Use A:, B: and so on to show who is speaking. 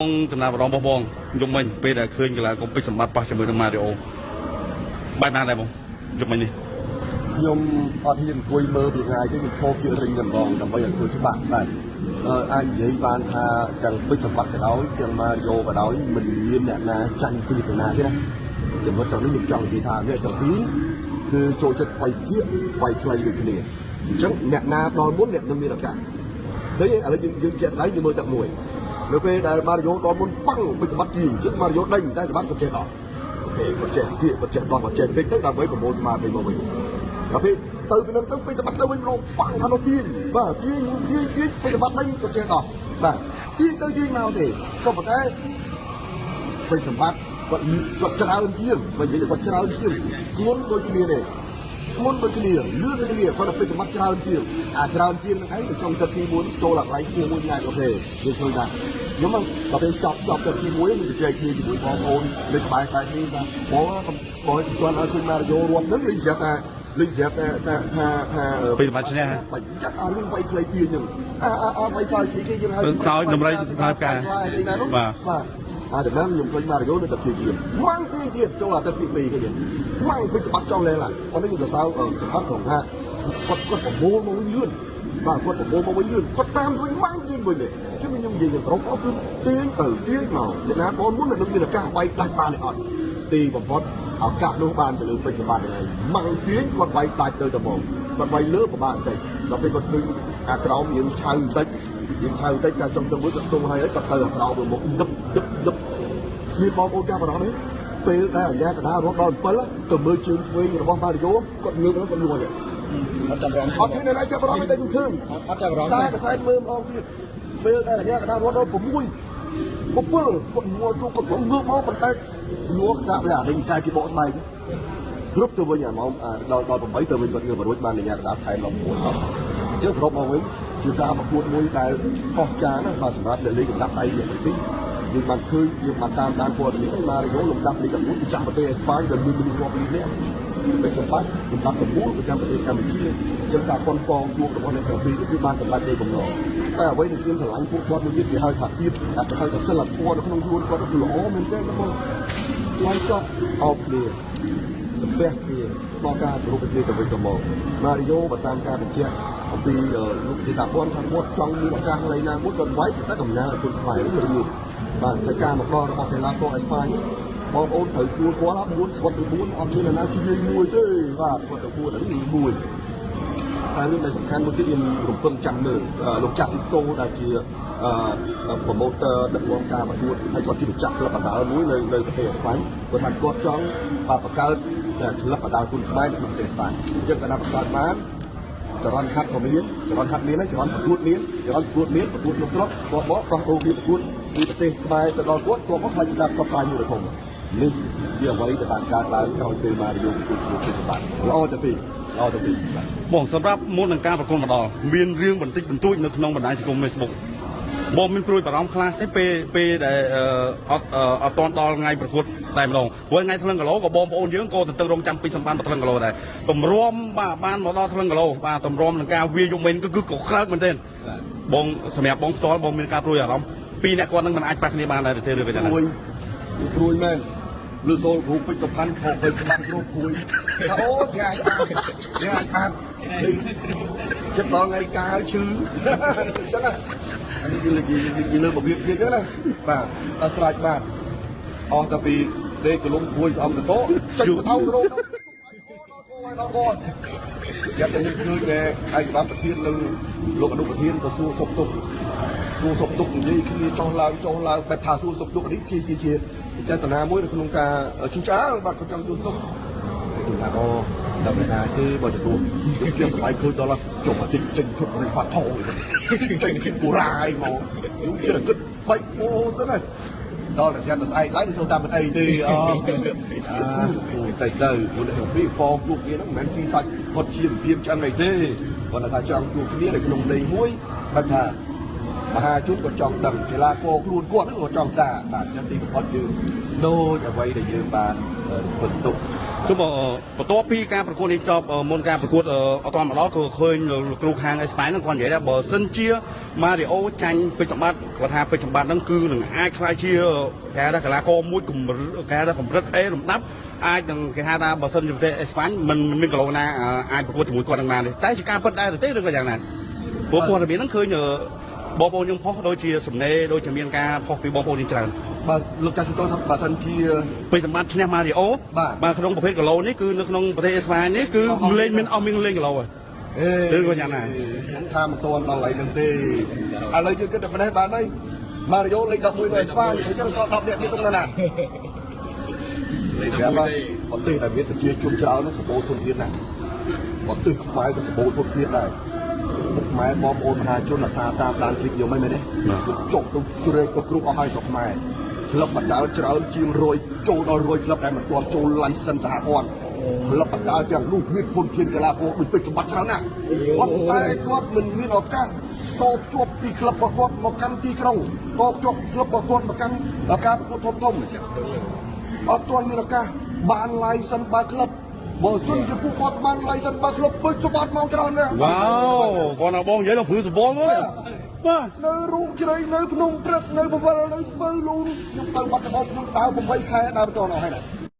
A: ចំណាប់អារម្មណ៍បងខ្ញុំមិញពេលដែលឃើញកីឡាកុំពេជ្រសម្បត្តិប៉ះជាមួយនឹងម៉ារីអូបែបណាដែរបងខ្ញុំមិញនេះ
B: ខ្ញុំអត់ហ៊ានអង្គុយមើលពីថ្ងៃទេខ្ញុំឈរជារិញតែម្ដងដើម្បីឲ្យធ្វើច្បាស់ស្ដាយអាចនិយាយបានថាទាំងពេជ្រសម្បត្តិក៏ដោយទាំងម៉ារីអូក៏ដោយមិនមានអ្នកណាចាញ់ពីពីណាទេណាចំណុចត្រង់នេះខ្ញុំចង់និយាយថាអ្នកទាំងពីរគឺចូលចិត្តវាយគៀបវាយខ្លីដូចគ្នាអញ្ចឹងអ្នកណាដល់មុនអ្នកនឹងមានឱកាសតែឥឡូវយើងជាក់ស្ដែងយើងមើលទឹកមួយនៅពេលដែលម៉ារីអូដល់មុនប៉ាំងពេជ្រសម្បត្តិជាងជិះម៉ារីអូដេញតែសម្បត្តិក៏ចេះដល់អូខេក៏ចេះគៀបក៏ចេះដល់ក៏ចេះពេកទៅដើម្បីប្រមូលស្មារតីមកវិញដល់ពេលទៅពីនឹងទៅពេជ្រសម្បត្តិទៅវិញរងប៉ាំងថានោះទៀងបាទទៀងពេជ្រសម្បត្តិដេញក៏ចេះដល់បាទទៀងទៅទៀងមកទេក៏ប៉ុន្តែពេជ្រសម្បត្តិគាត់ច្រើនជាងបើនិយាយគាត់ច្រើនជាងខ្លួនដូចគ្នាទេមុនដូចគ្នាលឿនដូចគ្នាគាត់ទៅពេជ្រសម្បត្តិច្រើនជាងច្រើនជាងនឹងឯងទៅចុងទឹកទី4ចូលឡើងទី1ថ្ងៃអូខេយើងឃើញថាខ្ញុំដល់ពេលចប់ទឹកទី1ខ្ញុំជជែកគ្នាជាមួយបងប្អូនលេខក្បែរនេះថាបងគាត់ឲ្យឃើញម៉ារីអូរត់នឹងលេងស្រាប់ថា
A: ពេជ្រសម្បត្តិឈ្នះ
B: បាច់ចាក់រឿងវាយខ្លីទៀងហ្នឹងវាយសើស៊ីគេយើងហៅ
A: សើតម្រៃផ្លែផ្កា
B: បាទដំណើរខ្ញុំឃើញម៉ារីអូនៅទឹកទី1ម៉ាំងទៀតចូលអាទឹកទី2គេយ៉ាងម៉ាំងពេជ្រសម្បត្តិចង់លែងឡើងប៉ុន្តែខ្ញុំទៅសើសម្បត្តិក្នុងថាគាត់ប្រមូលមកវិញលឿនបាទគាត់ប្រមូលមកវិញលឿនគាត់តាមវិញម៉ាំងទៀតវិញនេះខ្ញុំនិយាយសរុបអត់គឺទៀងទៅទៀងមកអ្នកណាបងមុននឹងមានឱកាសវាយដាច់បានទេអត់ទីបំផុតឱកាសនោះបានទៅលើពេជ្រសម្បត្តិហ្នឹងហើយម៉ាំងទៀងគាត់វាយដាច់ទៅតែមកគាត់វាយលើពិបាកបន្តិចដល់ពេលគាត់ឃើញអាក្រោមយើងឆៅបន្តិចតែចង់ទៅមួយក៏ស្ទង់ហើយគាត់ទៅអាក្រោមមកដឹបមានបងប្អូនចាប់អារម្មណ៍នេះពេលដែលអាញាកណ្ដាលរត់ដល់7ទៅមើលជើងឆ្វេងរបស់ម៉ារីអូគាត់ងើបមកគាត់លួចអត់ចាប់អារម្មណ៍អត់មានអ្នកចាប់អារម្មណ៍តែខ្ញុំឃើញអត់ចាប់អារម្មណ៍តែខ្សែមើលម្ដងទៀតពេលដែលអាញាកណ្ដាលរត់ដល់6 7គាត់ងើបគាត់ងើបមកប៉ុន្តែលួចដាក់វាអាដេញកាយគេបកស្បែកស្រុបទៅវិញអាម៉ោងដល់8ទៅវិញគាត់ងើបមករួចបានអាញាកណ្ដាលថែមឡើង4ដល់អញ្ចឹងសរុបមកវិញជាការប្រកួតមួយដែលអស្ចារ្យណាស់បាទសម្រាប់អ្នកលេងកម្លាំងដៃអ្នកទីយើងបានឃើញយើងបានតាមដានព័ត៌មានម៉ារីអូលំដាប់លីកា1ប្រចាំប្រទេសអេស្ប៉ាញដែលមានមនុស្សរាប់លាននាក់เป็นសម្បត្តិលំដាប់9ប្រចាំប្រទេសកម្ពុជាជាងការប៉ុនប៉ងជួបរបស់អ្នកទាំងពីរគឺបានសម្រេចនៃបំណងតែអ្វីដែលខ្ញុំស្រឡាញ់ពួកគាត់មួយទៀតគេហៅថាទៀតគេហៅថាសិលធម៌នៅក្នុងខ្លួនគាត់គឺល្អមែនទេបងឆ្លងចប់អោបគ្នាសំពះគ្នាដល់ការគោរពគ្នាទៅវិញទៅមកម៉ារីអូបើតាមការបញ្ជាក់អំពីលោកទីតាព័ន្ធថាគាត់ចង់មានឱកាសកន្លែងណាមួយគាត់វាយតែកំណើខ្លួនខ្មែរនេះមិនមានបាទតែការមកដល់របស់កីឡាករអេស្ប៉ាញបងប្អូនត្រូវទួលគាត់ថា4ស្វត់ទៅ4អត់មានណាជួយមួយទេបាទស្វត់ទៅ4នេះមួយហើយមានដែលសំខាន់មួយទៀតខ្ញុំរំពឹងចាំមើលលោកចាស់ស៊ីកូដែលជាប្រម៉ូទ័រដឹកនាំការប្រកួតហើយគាត់ជាម្ចាស់ក្លឹបបណ្ដាលមួយនៅប្រទេសអេស្ប៉ាញគាត់ថាគាត់ចង់បង្កើតក្លឹបបណ្ដាលគុនខ្មែរនៅក្នុងប្រទេសអេស្ប៉ាញអញ្ចឹងគាត់ថាបង្កើតបានចរន្តហាត់ក៏មានចរន្តហាត់មានហើយចរន្តប្រកួតមានចរន្តប្រកួតមានប្រកួតក្នុងស្រុកគាត់បកដោះដូរពីប្រកួតពីប្រទេសខ្មែរទៅដល់គាត់គាត់មកខ្លាចជាការផ្សព្វផ្សាយមួយធំនេះជាអ្វីដែលបានកើតឡើងក្រោយពេលម៉ារីអូប្រកួតជាសម្បត្តិល្អទៅពី
A: បងសម្រាប់មុននឹងការប្រកួតមកដល់មានរឿងបន្តិចបន្តួចនៅក្នុងបណ្ដាញសង្គម Facebook បងមានព្រួយបារម្ភខ្លះទេពេលដែលអត់តន់ដល់ថ្ងៃប្រកួតតែម្ដងព្រោះថ្ងៃថ្លឹងគីឡូក៏បងប្អូនយើងក៏ទៅរងចាំពីសម្បត្តិថ្លឹងគីឡូដែរតម្រាំបានមកដល់ថ្លឹងគីឡូបាទតម្រាំនឹងការវាយយំវិញគឺក៏ក្រើកមែនទេបងសម្រាប់បងផ្ទាល់បងមានការព្រួយអារម្មណ៍ពីអ្នកគាត់នឹងមិនអាចប៉ះគ្នាបានដែរទេឬក៏យ៉ាងណា
B: ព្រួយមែនលឺសូលគ្រូពេជ្រសម្បត្តិក៏ពេជ្រសម្បត្តិគ្រូព្រួយអូស្ងាយបានចិត្តដល់ថ្ងៃកាលឈឺអញ្ចឹងណាអានេះគឺលើរបៀបទៀតណាបាទដល់ស្រេចបាទអស់តែពីដេកកលុំព្រួយស្អំតកចេញទៅថោទៅរោដល់គាត់យ៉ាងតែនេះគឺតែឯកឧត្តមប្រធាននិងលោកអនុប្រធានទៅសួរសុខទុក្ខនិយាយគ្នាចុះឡើងបែបថាសួរសុខទុក្ខនេះជាចេតនាមួយនៅក្នុងការជួចអើបាទគាត់ចង់ជួបទុក្ខគឺថាដល់ណាទេបើទទួលខ្ញុំស្បែកឃើញដល់ចុះមកតិចចេញឈុតរីបាត់ថោចេញគិតបុរាណមកខ្ញុំគិតបាច់អូទៅណាដល់តែស្អាតស្អែកឡើងមិនសូវតាមមិនអីទេតែទៅពួកអ្នកទាំងពីរផងជួបគ្នាហ្នឹងមិនមែនស៊ីសាច់គាត់ជាភាពឆ្អឹងអីទេគាត់ថាចង់ជួបគ្នានៅក្នុងលេងមួយបែបថា មហាជនក៏ចង់ដឹងកីឡាករខ្លួនគាត់ក៏ចង់សារបាទចឹងទីបំផុតយើងដូចអ្វីដែលយើងបានបន្ទុក
A: គឺបន្ទាប់ពីការប្រកួតនេះចប់មុនការប្រកួតអត់ទាន់ម្ដងក៏ឃើញគ្រូខាងអេស្ប៉ាញហ្នឹងគាត់និយាយថាបើសិនជាម៉ារីអូចាញ់ពេជ្រសម្បត្តិគាត់ថាពេជ្រសម្បត្តិហ្នឹងគឺនឹងអាចខ្លាយជាគេថាកីឡាករមួយគេថាកម្រិត A លំដាប់អាចនឹងគេហៅថាបើសិនជាប្រទេសអេស្ប៉ាញមិនមានកីឡូណាអាចប្រកួតជាមួយគាត់នឹងបានទេតែជាការពិតដែរទេឬក៏យ៉ាងណាព្រោះព័ត៌មានហ្នឹងឃើញបងប្អូនយើងផុសដូចជាសំណេរដូចជាមានការផុសពីបងប្អូនយើងច្រើន
B: បាទលោកកាស៊ីតូថាបើសិនជា
A: ពេជ្រសម្បត្តិឈ្នះម៉ារីអូបាទក្នុងប្រភេទគីឡូនេះគឺនៅក្នុងប្រទេសអេស្ប៉ាញនេះគឺលេងមានអស់មានលេងគីឡូហើយ ឬក៏យ៉ាងណា
B: ខ្ញុំថាមិនទាន់ដល់ឡៃនឹងទេឥឡូវយើងគិតតែប៉ុណ្ណេះបានហើយម៉ារីអូលេខ11នៅអេស្ប៉ាញអញ្ចឹងសល់10នាក់ទៀតទៅណា លេខ11ប្រទេសដែលមានប្រជាជនច្រើននោះសម្បូរធនធានណាស់ប្រទេសខ្មែរក៏សម្បូរធនធានដែរមុខខ្មែរបងប្អូនមហាជនអាសាតាមដានคลิปខ្ញុំហ្នឹងមែនទេចុះទៅជ្រែកទៅគ្រប់អស់ហើយស្រុកខ្មែរក្លឹបបណ្ដាលច្រើនជាង100ចូលដល់100ក្លឹបដែលមិនទាន់ចូល license សហព័ន្ធក្លឹបបណ្ដាលទាំងនោះមានធនធានកីឡាករដូចពេជ្រសម្បត្តិច្រើនណាស់គាត់តែគាត់មិនមានឱកាសតភ្ជាប់ពីក្លឹបរបស់គាត់មកកាន់ទីក្រុងតភ្ជាប់ក្លឹបរបស់គាត់មកកាន់ការប្រកួតធំៗអត់ទាន់មានឱកាសបាន license បើក្លឹបបើសិនជាពួកគាត់បាន license បើក្លឹបពេជ្រសម្បត្តិមកច្រើនណាស់
A: វ៉ាវគាត់ណាបងនិយាយដល់ព្រឺសបល់មកបាទ
B: នៅរូបជ្រៃនៅភ្នំព្រឹកនៅបវលនៅស្ពើលូនខ្ញុំទៅបាត់ដំបងខ្ញុំដើរ8ខែដើរបន្តដល់ហើយណា